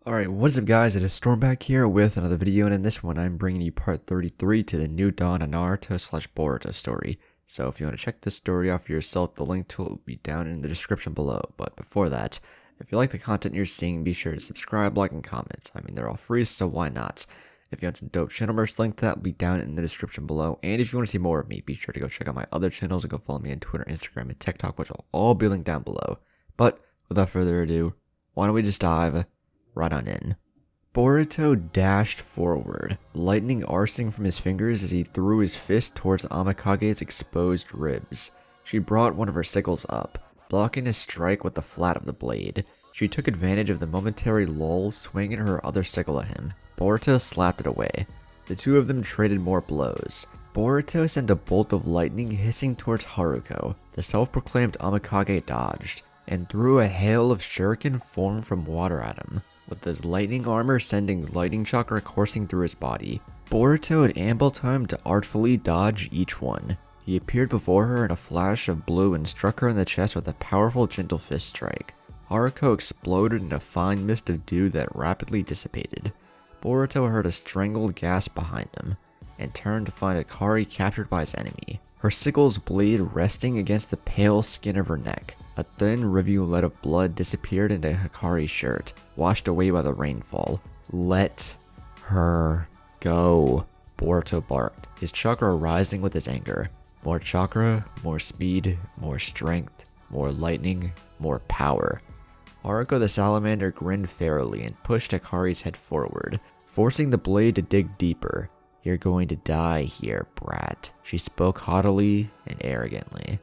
Alright, what is up guys, it is Storm back here with another video, and in this one I'm bringing you part 33 to the New Dawn of Naruto / Boruto story. So if you want to check this story out for yourself, the link to it will be down in the description below. But before that, if you like the content you're seeing, be sure to subscribe, like, and comment. I mean, they're all free, so why not? If you want some dope channel merch, link to that will be down in the description below. And if you want to see more of me, be sure to go check out my other channels and go follow me on Twitter, Instagram, and TikTok, which will all be linked down below. But without further ado, why don't we just dive right on in. Boruto dashed forward, lightning arcing from his fingers as he threw his fist towards Amikage's exposed ribs. She brought one of her sickles up, blocking his strike with the flat of the blade. She took advantage of the momentary lull, swinging her other sickle at him. Boruto slapped it away. The two of them traded more blows. Boruto sent a bolt of lightning hissing towards Haruko. The self-proclaimed Amikage dodged, and threw a hail of shuriken formed from water at him, with his lightning armor sending lightning chakra coursing through his body. Boruto had ample time to artfully dodge each one. He appeared before her in a flash of blue and struck her in the chest with a powerful gentle fist strike. Haruko exploded in a fine mist of dew that rapidly dissipated. Boruto heard a strangled gasp behind him, and turned to find Hikari captured by his enemy, her sickle's blade resting against the pale skin of her neck. A thin rivulet of blood disappeared into Hikari's shirt, washed away by the rainfall. "Let her go," Boruto barked, his chakra rising with his anger. More chakra, more speed, more strength, more lightning, more power. Haruko the salamander grinned fairly and pushed Hikari's head forward, forcing the blade to dig deeper. "You're going to die here, brat," she spoke haughtily and arrogantly.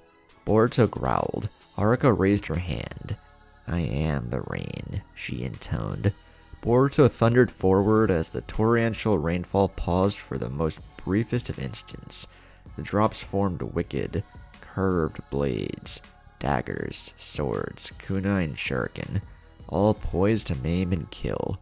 Boruto growled. Haruko raised her hand. "I am the rain," she intoned. Boruto thundered forward as the torrential rainfall paused for the most briefest of instants. The drops formed wicked, curved blades, daggers, swords, kunai, and shuriken, all poised to maim and kill.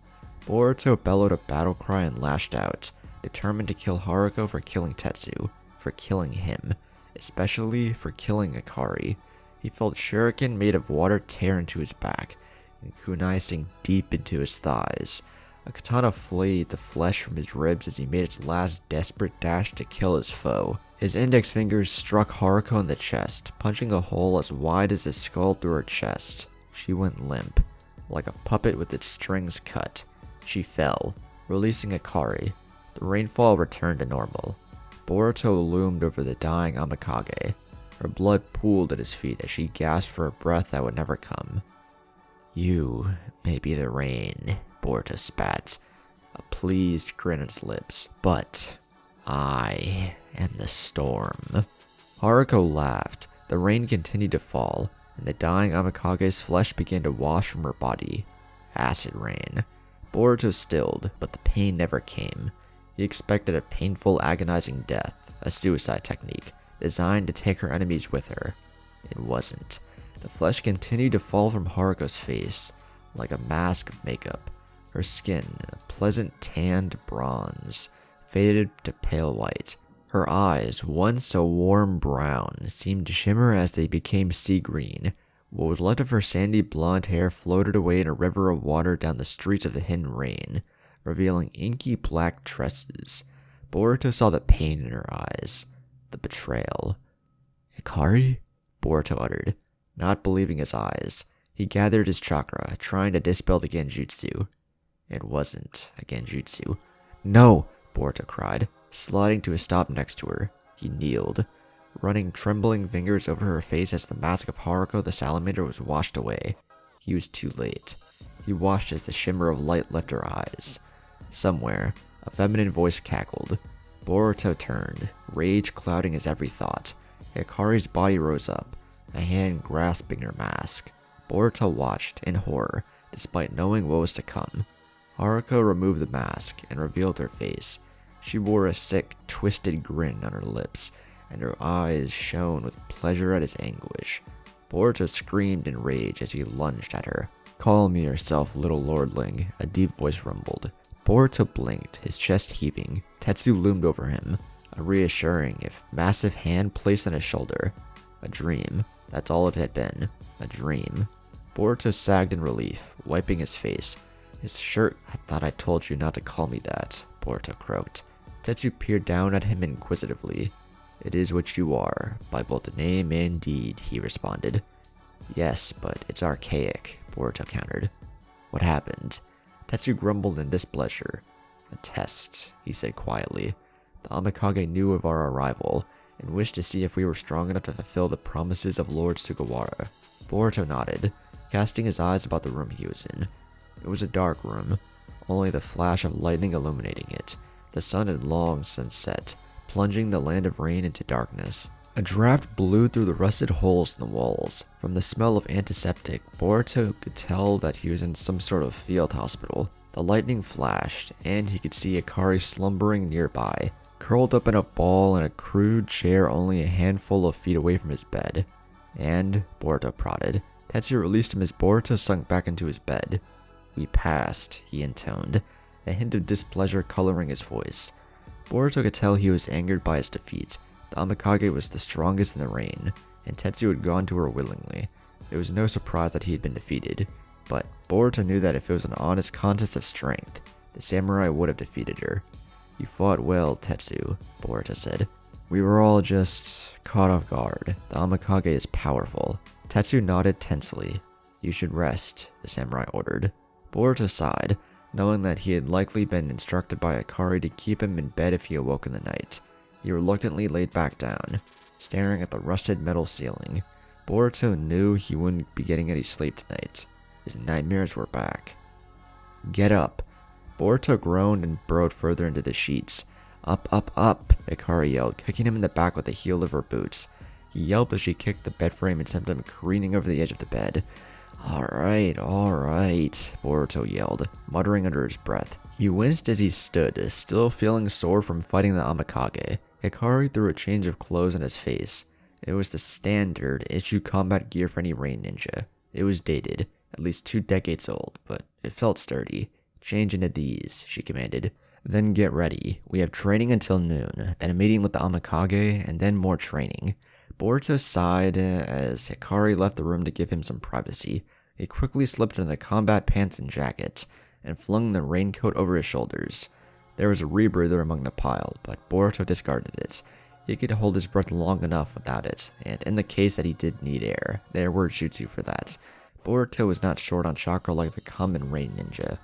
Boruto bellowed a battle cry and lashed out, determined to kill Haruko for killing Tetsu, for killing him, especially for killing Hikari. He felt shuriken made of water tear into his back, and kunai sink deep into his thighs. A katana flayed the flesh from his ribs as he made its last desperate dash to kill his foe. His index fingers struck Haruko in the chest, punching a hole as wide as his skull through her chest. She went limp, like a puppet with its strings cut. She fell, releasing Hikari. The rainfall returned to normal. Boruto loomed over the dying Amikage. Her blood pooled at his feet as she gasped for a breath that would never come. "You may be the rain," Boruto spat, a pleased grin on his lips, "but I am the storm." Haruko laughed. The rain continued to fall, and the dying Amikage's flesh began to wash from her body. Acid rain. Boruto stilled, but the pain never came. He expected a painful, agonizing death, a suicide technique, designed to take her enemies with her. It wasn't. The flesh continued to fall from Haruko's face, like a mask of makeup. Her skin, a pleasant tanned bronze, faded to pale white. Her eyes, once a warm brown, seemed to shimmer as they became sea green. What was left of her sandy blonde hair floated away in a river of water down the streets of the hidden rain, revealing inky black tresses. Boruto saw the pain in her eyes. The betrayal. "Hikari?" Boruto uttered, not believing his eyes. He gathered his chakra, trying to dispel the genjutsu. It wasn't a genjutsu. "No!" Boruto cried, sliding to a stop next to her. He kneeled, running trembling fingers over her face as the mask of Haruko the salamander was washed away. He was too late. He watched as the shimmer of light left her eyes. Somewhere, a feminine voice cackled. Boruto turned, rage clouding his every thought. Hikari's body rose up, a hand grasping her mask. Boruto watched in horror, despite knowing what was to come. Haruko removed the mask and revealed her face. She wore a sick, twisted grin on her lips, and her eyes shone with pleasure at his anguish. Boruto screamed in rage as he lunged at her. "Call me yourself, little lordling," a deep voice rumbled. Boruto blinked, his chest heaving. Tetsu loomed over him, a reassuring, if massive hand placed on his shoulder. A dream. That's all it had been. A dream. Boruto sagged in relief, wiping his face. His shirt. I thought I told you not to call me that, Boruto croaked. Tetsu peered down at him inquisitively. It is what you are, by both name and deed, he responded. Yes, but it's archaic, Boruto countered. What happened? Tetsu grumbled in displeasure. A test, he said quietly. The Amakage knew of our arrival, and wished to see if we were strong enough to fulfill the promises of Lord Sugawara. Boruto nodded, casting his eyes about the room he was in. It was a dark room, only the flash of lightning illuminating it. The sun had long since set, plunging the land of rain into darkness. A draft blew through the rusted holes in the walls. From the smell of antiseptic, Boruto could tell that he was in some sort of field hospital. The lightning flashed, and he could see Hikari slumbering nearby, curled up in a ball in a crude chair only a handful of feet away from his bed. And, Boruto prodded. Tetsu released him as Boruto sunk back into his bed. We passed, he intoned, a hint of displeasure coloring his voice. Boruto could tell he was angered by his defeat. The Amakage was the strongest in the reign, and Tetsu had gone to her willingly. It was no surprise that he had been defeated, but Boruto knew that if it was an honest contest of strength, the samurai would have defeated her. You fought well, Tetsu, Boruto said. We were all just caught off guard. The Amakage is powerful. Tetsu nodded tensely. You should rest, the samurai ordered. Boruto sighed, knowing that he had likely been instructed by Hikari to keep him in bed if he awoke in the night. He reluctantly laid back down, staring at the rusted metal ceiling. Boruto knew he wouldn't be getting any sleep tonight. His nightmares were back. Get up! Boruto groaned and burrowed further into the sheets. Up, up, up! Hikari yelled, kicking him in the back with the heel of her boots. He yelped as she kicked the bed frame and sent him careening over the edge of the bed. Alright, Boruto yelled, muttering under his breath. He winced as he stood, still feeling sore from fighting the Amakage. Hikari threw a change of clothes on his face. It was the standard issue combat gear for any rain ninja. It was dated, at least 2 decades old, but it felt sturdy. Change into these, she commanded. Then get ready. We have training until noon, then a meeting with the Amakage, and then more training. Boruto sighed as Hikari left the room to give him some privacy. He quickly slipped into the combat pants and jacket, and flung the raincoat over his shoulders. There was a rebreather among the pile, but Boruto discarded it. He could hold his breath long enough without it, and in the case that he did need air, there were jutsu for that. Boruto was not short on chakra like the common rain ninja.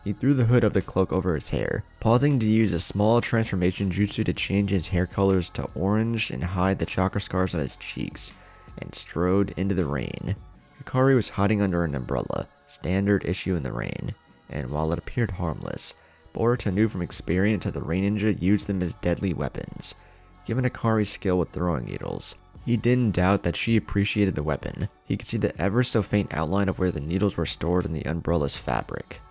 He threw the hood of the cloak over his hair, pausing to use a small transformation jutsu to change his hair colors to orange and hide the chakra scars on his cheeks, and strode into the rain. Hikari was hiding under an umbrella, standard issue in the rain, and while it appeared harmless, Boruto knew from experience that the rain ninja used them as deadly weapons. Given Hikari's skill with throwing needles, he didn't doubt that she appreciated the weapon. He could see the ever so faint outline of where the needles were stored in the umbrella's fabric.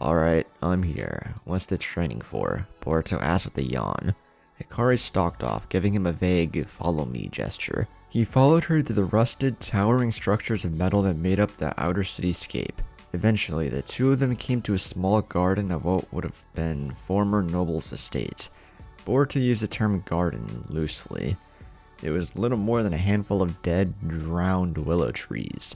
Alright, I'm here. What's the training for? Boruto asked with a yawn. Hikari stalked off, giving him a vague follow me gesture. He followed her through the rusted, towering structures of metal that made up the outer cityscape. Eventually, the two of them came to a small garden of what would have been former noble's estate. Boruto used the term garden loosely. It was little more than a handful of dead, drowned willow trees,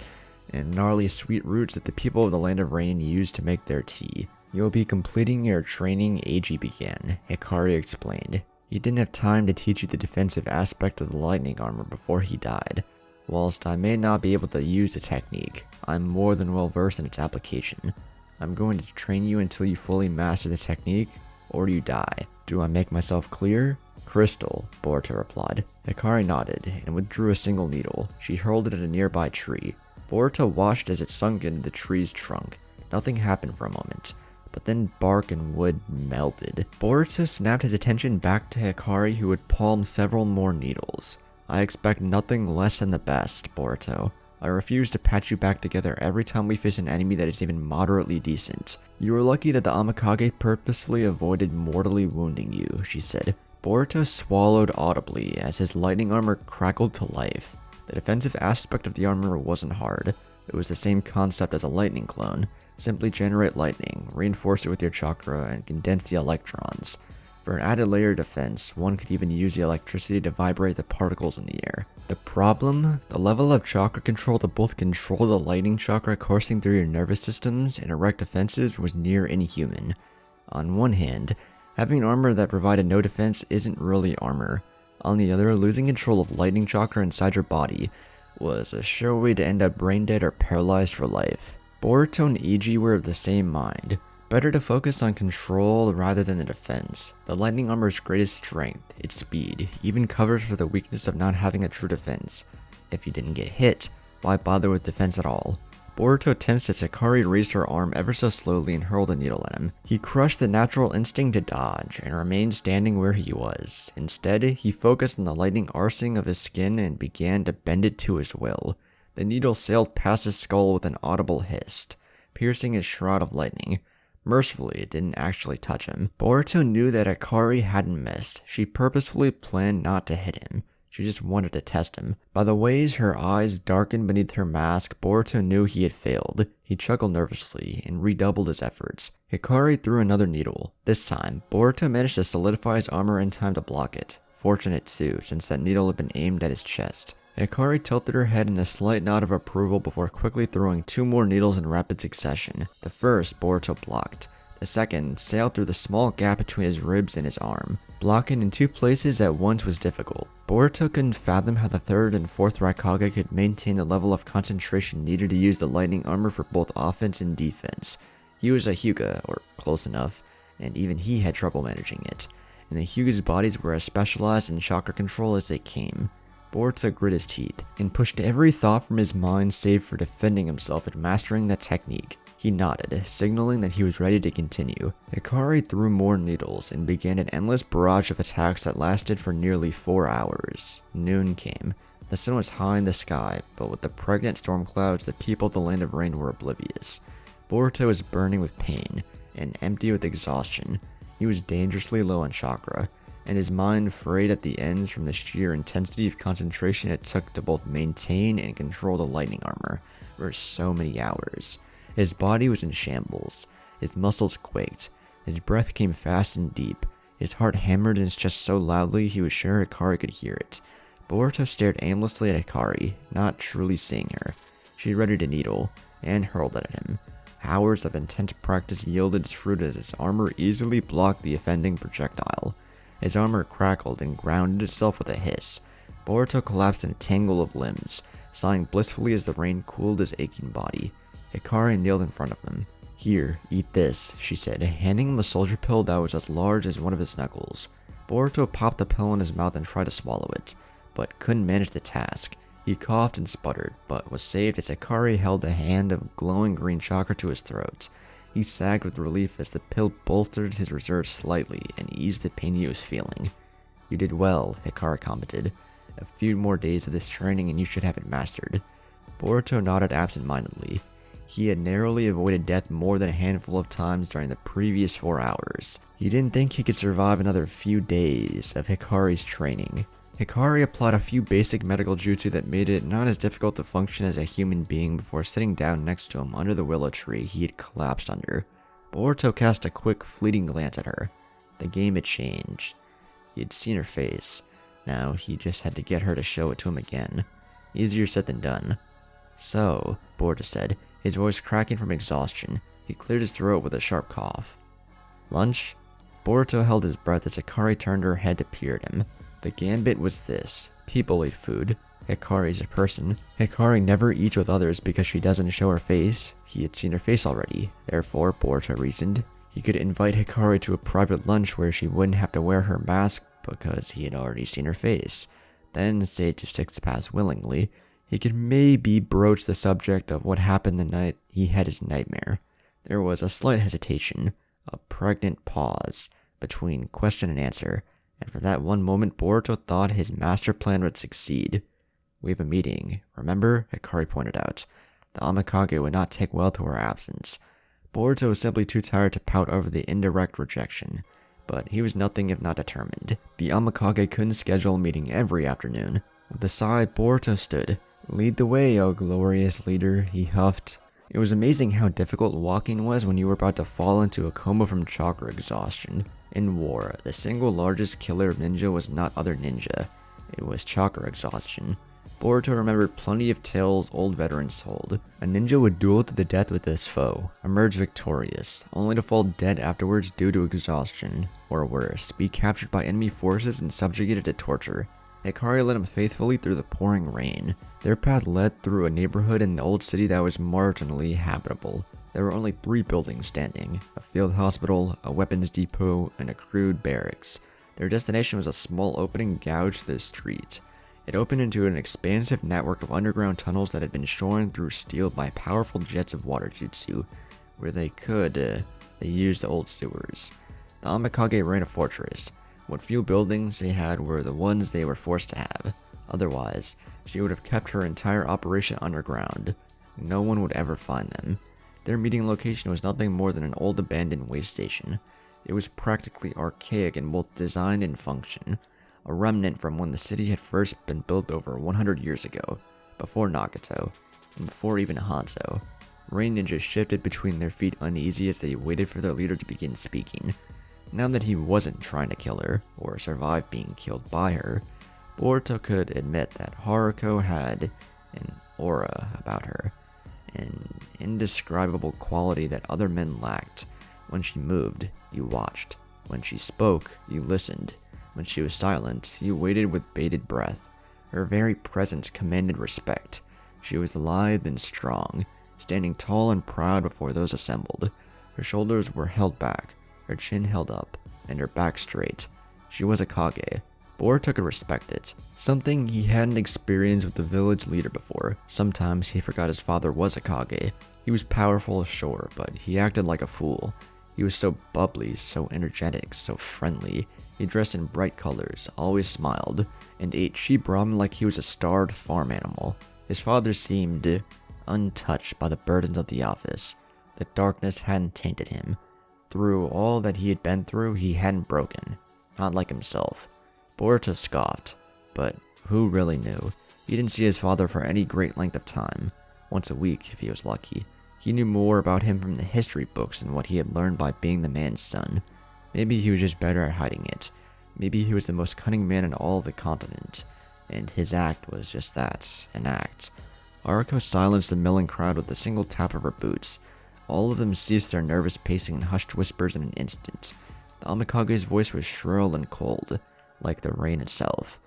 and gnarly sweet roots that the people of the Land of Rain used to make their tea. You'll be completing your training Eiji began, Hikari explained. He didn't have time to teach you the defensive aspect of the lightning armor before he died. Whilst I may not be able to use the technique, I'm more than well versed in its application. I'm going to train you until you fully master the technique, or you die. Do I make myself clear? Crystal, Boruto replied. Hikari nodded, and withdrew a single needle. She hurled it at a nearby tree. Boruto watched as it sunk into the tree's trunk. Nothing happened for a moment, but then bark and wood melted. Boruto snapped his attention back to Hikari, who had palmed several more needles. I expect nothing less than the best, Boruto. I refuse to patch you back together every time we face an enemy that is even moderately decent. You were lucky that the Amakage purposefully avoided mortally wounding you, she said. Boruto swallowed audibly as his lightning armor crackled to life. The defensive aspect of the armor wasn't hard. It was the same concept as a lightning clone. Simply generate lightning, reinforce it with your chakra, and condense the electrons. For an added layer of defense, one could even use the electricity to vibrate the particles in the air. The problem? The level of chakra control to both control the lightning chakra coursing through your nervous systems and erect defenses was near inhuman. On one hand, having armor that provided no defense isn't really armor. On the other, losing control of lightning chakra inside your body was a sure way to end up brain dead or paralyzed for life. Boruto and Iji were of the same mind. Better to focus on control rather than the defense. The lightning armor's greatest strength, its speed, even covers for the weakness of not having a true defense. If you didn't get hit, why bother with defense at all? Boruto tensed as Hikari raised her arm ever so slowly and hurled a needle at him. He crushed the natural instinct to dodge and remained standing where he was. Instead, he focused on the lightning arcing of his skin and began to bend it to his will. The needle sailed past his skull with an audible hiss, piercing his shroud of lightning. Mercifully, it didn't actually touch him. Boruto knew that Hikari hadn't missed. She purposefully planned not to hit him. She just wanted to test him. By the ways her eyes darkened beneath her mask, Boruto knew he had failed. He chuckled nervously and redoubled his efforts. Hikari threw another needle. This time, Boruto managed to solidify his armor in time to block it. Fortunate too, since that needle had been aimed at his chest. Hikari tilted her head in a slight nod of approval before quickly throwing 2 more needles in rapid succession. The first, Boruto blocked. The second sailed through the small gap between his ribs and his arm. Blocking in 2 places at once was difficult. Boruto couldn't fathom how the 3rd and 4th Raikage could maintain the level of concentration needed to use the lightning armor for both offense and defense. He was a Hyuga, or close enough, and even he had trouble managing it. And the Hyuga's bodies were as specialized in chakra control as they came. Boruto grit his teeth and pushed every thought from his mind save for defending himself and mastering that technique. He nodded, signaling that he was ready to continue. Hikari threw more needles and began an endless barrage of attacks that lasted for nearly 4 hours. Noon came. The sun was high in the sky, but with the pregnant storm clouds, the people of the Land of Rain were oblivious. Boruto was burning with pain and empty with exhaustion. He was dangerously low on chakra, and his mind frayed at the ends from the sheer intensity of concentration it took to both maintain and control the lightning armor for so many hours. His body was in shambles, his muscles quaked, his breath came fast and deep, his heart hammered in his chest so loudly he was sure Hikari could hear it. Boruto stared aimlessly at Hikari, not truly seeing her. She readied a needle, and hurled it at him. Hours of intense practice yielded its fruit as his armor easily blocked the offending projectile. His armor crackled and grounded itself with a hiss. Boruto collapsed in a tangle of limbs, sighing blissfully as the rain cooled his aching body. Hikari kneeled in front of him. "Here, eat this," she said, handing him a soldier pill that was as large as one of his knuckles. Boruto popped the pill in his mouth and tried to swallow it, but couldn't manage the task. He coughed and sputtered, but was saved as Hikari held a hand of glowing green chakra to his throat. He sagged with relief as the pill bolstered his reserves slightly and eased the pain he was feeling. "You did well," Hikari commented. "A few more days of this training and you should have it mastered." Boruto nodded absent-mindedly. He had narrowly avoided death more than a handful of times during the previous 4 hours. He didn't think he could survive another few days of Hikari's training. Hikari applied a few basic medical jutsu that made it not as difficult to function as a human being before sitting down next to him under the willow tree he had collapsed under. Boruto cast a quick, fleeting glance at her. The game had changed. He had seen her face. Now he just had to get her to show it to him again. Easier said than done. "So," Boruto said, his voice cracking from exhaustion. He cleared his throat with a sharp cough. "Lunch?" Boruto held his breath as Hikari turned her head to peer at him. The gambit was this: people eat food. Hikari's a person. Hikari never eats with others because she doesn't show her face. He had seen her face already. Therefore, Boruto reasoned, he could invite Hikari to a private lunch where she wouldn't have to wear her mask because he had already seen her face. Then say to Six Paths willingly. He could maybe broach the subject of what happened the night he had his nightmare. There was a slight hesitation, a pregnant pause between question and answer, and for that one moment Boruto thought his master plan would succeed. "We have a meeting, remember?" Hikari pointed out. The Amakage would not take well to her absence. Boruto was simply too tired to pout over the indirect rejection, but he was nothing if not determined. The Amakage couldn't schedule a meeting every afternoon. With a sigh, Boruto stood. "Lead the way, O glorious leader," he huffed. It was amazing how difficult walking was when you were about to fall into a coma from chakra exhaustion. In war, the single largest killer of ninja was not other ninja. It was chakra exhaustion. Boruto remembered plenty of tales old veterans told. A ninja would duel to the death with his foe, emerge victorious, only to fall dead afterwards due to exhaustion, or worse, be captured by enemy forces and subjugated to torture. Hikari led him faithfully through the pouring rain. Their path led through a neighborhood in the old city that was marginally habitable. There were only 3 buildings standing, a field hospital, a weapons depot, and a crude barracks. Their destination was a small opening gouged through the street. It opened into an expansive network of underground tunnels that had been shorn through steel by powerful jets of water jutsu. Where they used the old sewers. The Uzumaki ran a fortress. What few buildings they had were the ones they were forced to have. Otherwise, she would have kept her entire operation underground. No one would ever find them. Their meeting location was nothing more than an old abandoned way station. It was practically archaic in both design and function. A remnant from when the city had first been built over 100 years ago, before Nagato, and before even Hanzo. Rain ninjas shifted between their feet uneasy as they waited for their leader to begin speaking. Now that he wasn't trying to kill her, or survive being killed by her, Boruto could admit that Haruko had an aura about her, an indescribable quality that other men lacked. When she moved, you watched. When she spoke, you listened. When she was silent, you waited with bated breath. Her very presence commanded respect. She was lithe and strong, standing tall and proud before those assembled. Her shoulders were held back, her chin held up, and her back straight. She was a Kage. Boruto could respect it, something he hadn't experienced with the village leader before. Sometimes he forgot his father was a Kage. He was powerful, sure, but he acted like a fool. He was so bubbly, so energetic, so friendly. He dressed in bright colors, always smiled, and ate sheep ramen like he was a starved farm animal. His father seemed untouched by the burdens of the office. The darkness hadn't tainted him. Through all that he had been through, he hadn't broken. Not like himself. Boruto scoffed, but who really knew? He didn't see his father for any great length of time. Once a week, if he was lucky. He knew more about him from the history books than what he had learned by being the man's son. Maybe he was just better at hiding it. Maybe he was the most cunning man in all of the continent. And his act was just that, an act. Haruko silenced the milling crowd with a single tap of her boots. All of them ceased their nervous pacing and hushed whispers in an instant. The Uzumakage's voice was shrill and cold, like the rain itself.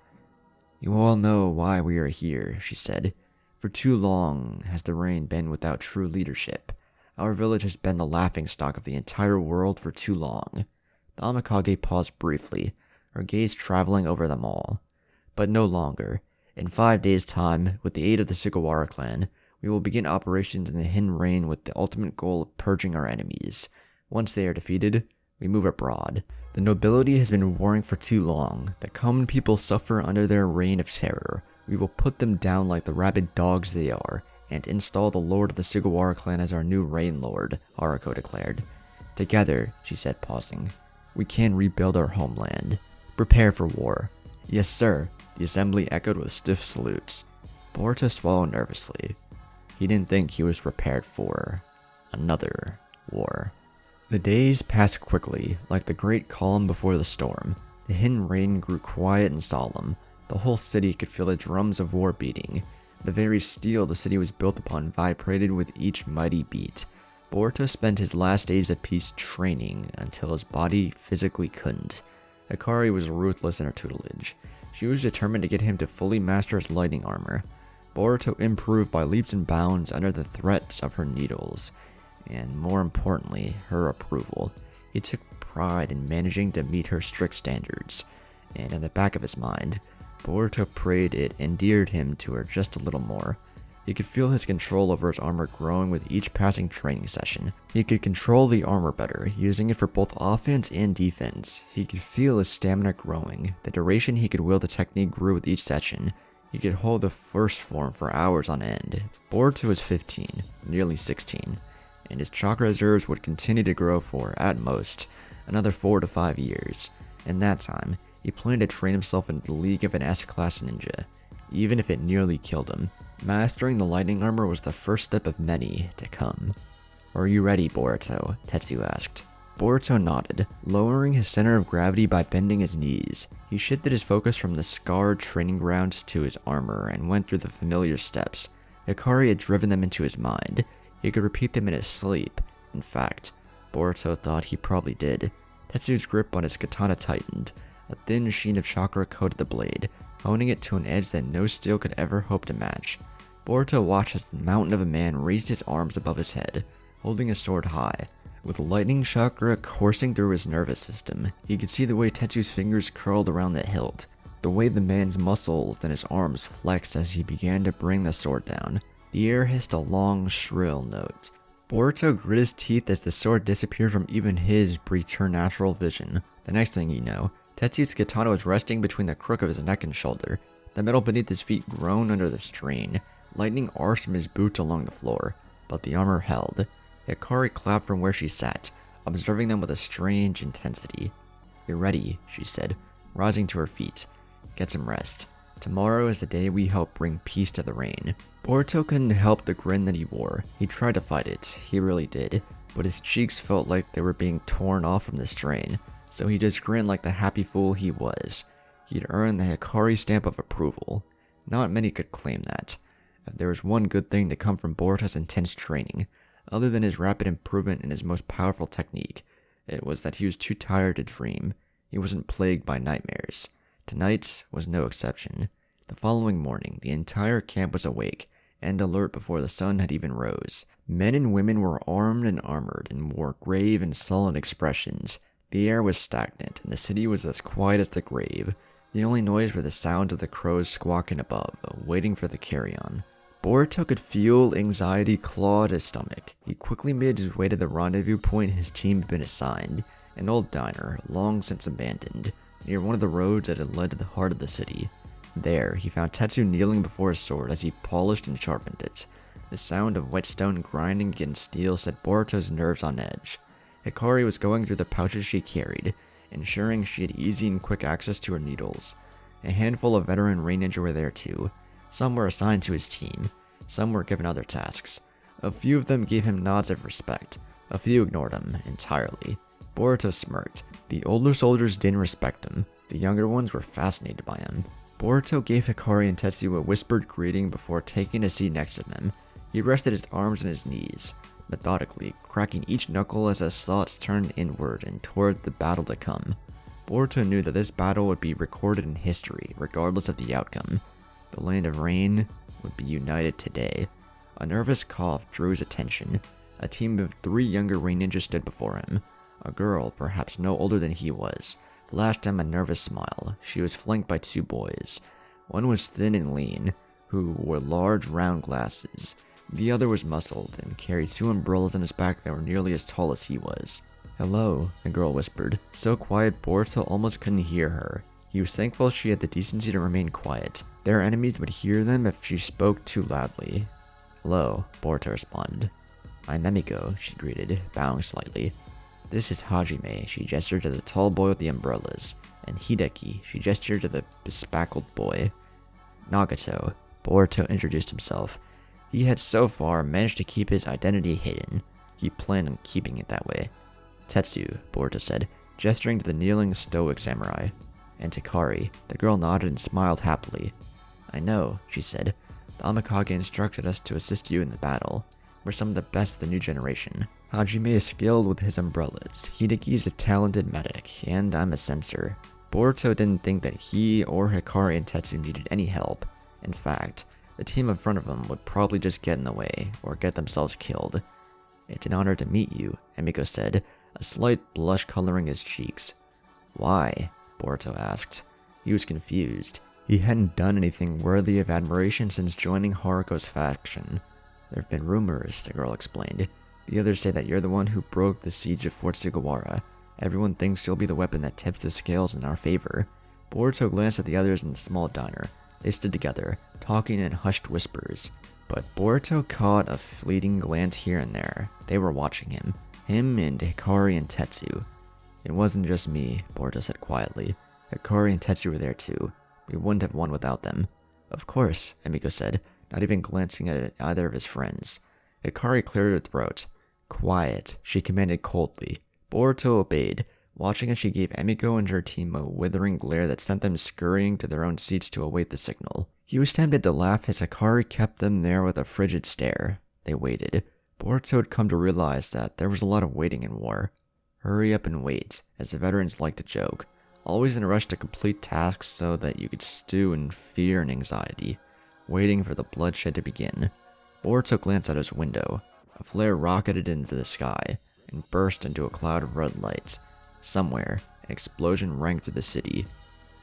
"You all know why we are here," she said. "For too long has the rain been without true leadership. Our village has been the laughingstock of the entire world for too long." The Uzumaki paused briefly, her gaze traveling over them all. "But no longer. In 5 days' time, with the aid of the Sugawara clan, we will begin operations in the Hidden Rain with the ultimate goal of purging our enemies. Once they are defeated, we move abroad. The nobility has been warring for too long. The common people suffer under their reign of terror. We will put them down like the rabid dogs they are, and install the lord of the Sugawara clan as our new reign lord," Haruko declared. "Together," she said, pausing, "we can rebuild our homeland. Prepare for war." "Yes, sir," the assembly echoed with stiff salutes. Boruto swallowed nervously. He didn't think he was prepared for another war. The days passed quickly, like the great calm before the storm. The Hidden Rain grew quiet and solemn. The whole city could feel the drums of war beating. The very steel the city was built upon vibrated with each mighty beat. Boruto spent his last days of peace training until his body physically couldn't. Hikari was ruthless in her tutelage. She was determined to get him to fully master his lightning armor. Boruto improved by leaps and bounds under the threats of her needles, and more importantly, her approval. He took pride in managing to meet her strict standards, and in the back of his mind, Boruto prayed it endeared him to her just a little more. He could feel his control over his armor growing with each passing training session. He could control the armor better, using it for both offense and defense. He could feel his stamina growing. The duration he could wield the technique grew with each session. He could hold the first form for hours on end. Boruto was 15, nearly 16, and his chakra reserves would continue to grow for, at most, another 4 to 5 years. In that time, he planned to train himself into the League of an S-class ninja, even if it nearly killed him. Mastering the lightning armor was the first step of many to come. "Are you ready, Boruto?" Tetsu asked. Boruto nodded, lowering his center of gravity by bending his knees. He shifted his focus from the scarred training grounds to his armor and went through the familiar steps. Hikari had driven them into his mind. He could repeat them in his sleep. In fact, Boruto thought he probably did. Tetsu's grip on his katana tightened. A thin sheen of chakra coated the blade, honing it to an edge that no steel could ever hope to match. Boruto watched as the mountain of a man raised his arms above his head, holding his sword high. With lightning chakra coursing through his nervous system, he could see the way Tetsu's fingers curled around the hilt, the way the man's muscles and his arms flexed as he began to bring the sword down. The air hissed a long, shrill note. Boruto grit his teeth as the sword disappeared from even his preternatural vision. The next thing you know, Tetsu's katana was resting between the crook of his neck and shoulder. The metal beneath his feet groaned under the strain. Lightning arched from his boots along the floor, but the armor held. Hikari clapped from where she sat, observing them with a strange intensity. "You're ready," she said, rising to her feet. "Get some rest. Tomorrow is the day we help bring peace to the reign." Boruto couldn't help the grin that he wore. He tried to fight it, he really did, but his cheeks felt like they were being torn off from the strain, so he just grinned like the happy fool he was. He'd earned the Hikari stamp of approval. Not many could claim that. If there was one good thing to come from Boruto's intense training, other than his rapid improvement in his most powerful technique, it was that he was too tired to dream. He wasn't plagued by nightmares. Tonight was no exception. The following morning, the entire camp was awake and alert before the sun had even rose. Men and women were armed and armored and wore grave and sullen expressions. The air was stagnant, and the city was as quiet as the grave. The only noise were the sounds of the crows squawking above, waiting for the carry-on. Boruto could feel anxiety claw at his stomach. He quickly made his way to the rendezvous point his team had been assigned, an old diner, long since abandoned, near one of the roads that had led to the heart of the city. There, he found Tetsu kneeling before his sword as he polished and sharpened it. The sound of whetstone grinding against steel set Boruto's nerves on edge. Hikari was going through the pouches she carried, ensuring she had easy and quick access to her needles. A handful of veteran rain ninja were there too. Some were assigned to his team, some were given other tasks. A few of them gave him nods of respect, a few ignored him entirely. Boruto smirked. The older soldiers didn't respect him, the younger ones were fascinated by him. Boruto gave Hikari and Tetsu a whispered greeting before taking a seat next to them. He rested his arms on his knees, methodically cracking each knuckle as his thoughts turned inward and toward the battle to come. Boruto knew that this battle would be recorded in history, regardless of the outcome. The land of rain would be united today. A nervous cough drew his attention. A team of 3 younger rain ninjas stood before him. A girl, perhaps no older than he was, flashed him a nervous smile. She was flanked by 2 boys. One was thin and lean, who wore large round glasses. The other was muscled and carried 2 umbrellas on his back that were nearly as tall as he was. "Hello," the girl whispered, so quiet Boruto almost couldn't hear her. He was thankful she had the decency to remain quiet. Their enemies would hear them if she spoke too loudly. "Hello," Boruto responded. "I'm Emiko," she greeted, bowing slightly. "This is Hajime," she gestured to the tall boy with the umbrellas, and Hideki, she gestured to the bespectacled boy. "Nagato," Boruto introduced himself. He had so far managed to keep his identity hidden. He planned on keeping it that way. "Tetsu," Boruto said, gesturing to the kneeling stoic samurai. "And Hikari." The girl nodded and smiled happily. "I know," she said. "The Amakage instructed us to assist you in the battle. We're some of the best of the new generation. Hajime is skilled with his umbrellas, Hideki is a talented medic, and I'm a censor." Boruto didn't think that he or Hikari and Tetsu needed any help. In fact, the team in front of him would probably just get in the way, or get themselves killed. "It's an honor to meet you," Emiko said, a slight blush coloring his cheeks. "Why?" Boruto asked. He was confused. He hadn't done anything worthy of admiration since joining Haruko's faction. "There have been rumors," the girl explained. "The others say that you're the one who broke the siege of Fort Sugawara. Everyone thinks you'll be the weapon that tips the scales in our favor." Boruto glanced at the others in the small diner. They stood together, talking in hushed whispers. But Boruto caught a fleeting glance here and there. They were watching him and Hikari and Tetsu. "It wasn't just me," Boruto said quietly. "Hikari and Tetsu were there too. We wouldn't have won without them." "Of course," Emiko said, not even glancing at either of his friends. Hikari cleared her throat. "Quiet," she commanded coldly. Boruto obeyed, watching as she gave Emiko and her team a withering glare that sent them scurrying to their own seats to await the signal. He was tempted to laugh as Hikari kept them there with a frigid stare. They waited. Boruto had come to realize that there was a lot of waiting in war. Hurry up and wait, as the veterans liked to joke, always in a rush to complete tasks so that you could stew in fear and anxiety, waiting for the bloodshed to begin. Boruto glanced out his window. A flare rocketed into the sky and burst into a cloud of red lights. Somewhere, an explosion rang through the city.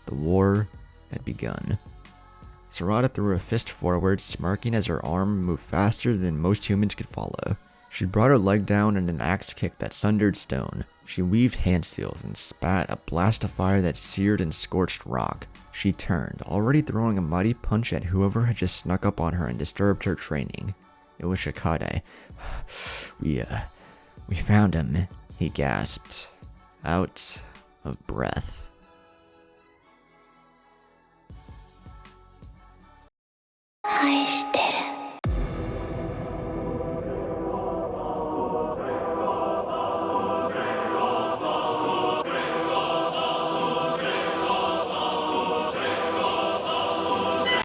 The war had begun. Sarada threw a fist forward, smirking as her arm moved faster than most humans could follow. She brought her leg down in an axe kick that sundered stone. She weaved hand seals and spat a blast of fire that seared and scorched rock. She turned, already throwing a mighty punch at whoever had just snuck up on her and disturbed her training. It was Shikade. We found him, he gasped, out of breath. I